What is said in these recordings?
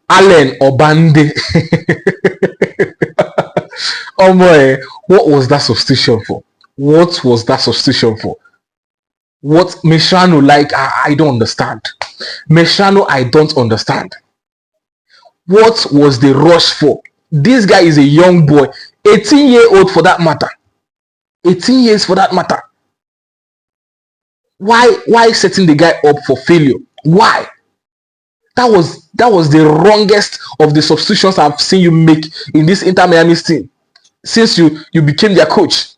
Allen Obande. Oh boy, what was that substitution for? What was that substitution for? What Mescherano, like, I don't understand. Mescherano, I don't understand. What was the rush for? This guy is a young boy, 18-year-old for that matter. 18 years for that matter. Why setting the guy up for failure? Why? That was the wrongest of the substitutions I've seen you make in this Inter Miami team since you became their coach.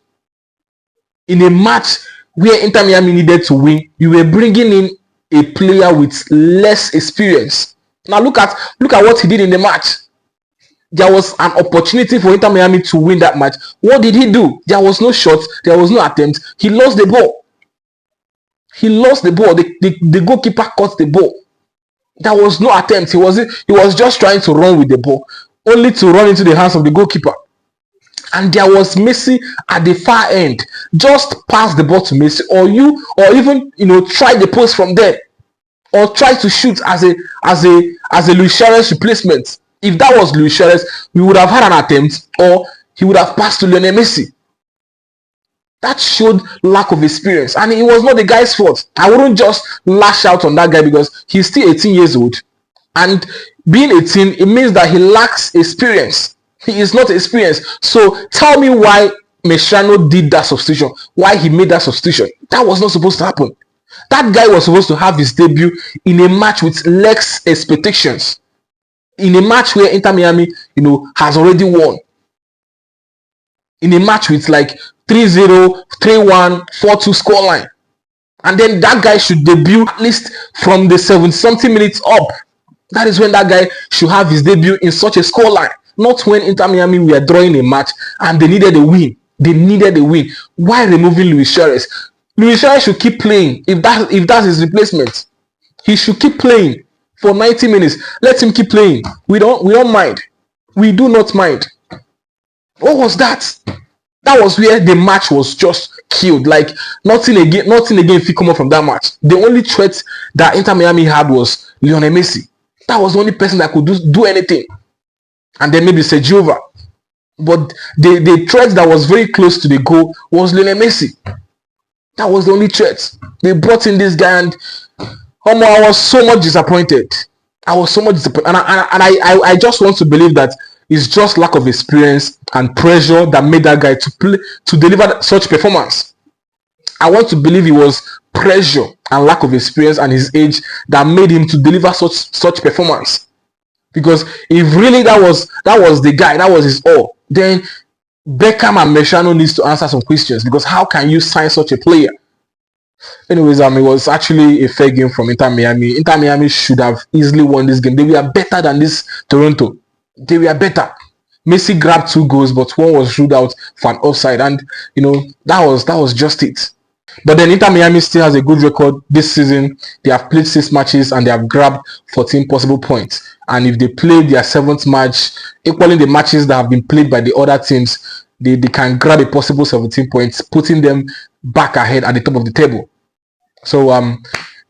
In a match where Inter Miami needed to win, you were bringing in a player with less experience. Now look at what he did in the match. There was an opportunity for Inter Miami to win that match. What did he do? There was no shot. There was no attempt. He lost the ball. He lost the ball. The goalkeeper caught the ball. There was no attempt. He was just trying to run with the ball, only to run into the hands of the goalkeeper. And there was Messi at the far end. Just pass the ball to Messi, or even try the post from there, or try to shoot as a Luis Suarez replacement. If that was Luis Suarez, we would have had an attempt, or he would have passed to Lionel Messi. That showed lack of experience, and it was not the guy's fault. I wouldn't just lash out on that guy because he's still 18 years old, and being 18, it means that he lacks experience. He is not experienced. So tell me why Mescherano did that substitution, why he made that substitution. That was not supposed to happen. That guy was supposed to have his debut in a match with less expectations, in a match where Inter Miami, has already won, in a match with like 3-0, 3-1, 4-2 scoreline. And then that guy should debut at least from the 70-something minutes up. That is when that guy should have his debut in such a scoreline. Not when Inter Miami were drawing a match and they needed a win. They needed a win. Why removing Luis Suarez? Luis Suarez should keep playing. If that's his replacement, he should keep playing for 90 minutes. Let him keep playing. We don't mind. We do not mind. What was that? That was where the match was just killed. Like nothing again fit come up from that match. The only threat that Inter Miami had was Lionel Messi. That was the only person that could do anything. And then maybe Sergio. But the threat that was very close to the goal was Lionel Messi. That was the only threat. They brought in this guy, and I was so much disappointed. I was so much disappointed. And I just want to believe that it's just lack of experience and pressure that made that guy to deliver such performance. I want to believe it was pressure and lack of experience and his age that made him to deliver such performance. Because if really that was the guy, that was his all, then Beckham and Mescherano needs to answer some questions, because how can you sign such a player? Anyways, it was actually a fair game from Inter Miami. Inter Miami should have easily won this game. They were better than this Toronto. They were better. Messi grabbed 2 goals, but one was ruled out for an offside, and that was just it. But then Inter Miami still has a good record this season. They have played 6 matches and they have grabbed 14 possible points. And if they play their 7th match, equaling the matches that have been played by the other teams, they can grab a possible 17 points, putting them back ahead at the top of the table. So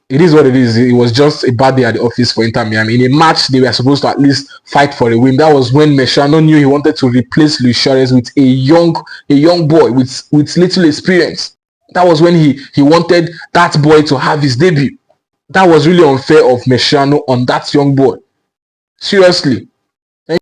it is what it is. It was just a bad day at the office for Inter Miami. In a match, they were supposed to at least fight for a win. That was when Mescherano knew he wanted to replace Luis Suarez with a young boy with little experience. That was when he wanted that boy to have his debut. That was really unfair of Mescherano on that young boy. Seriously.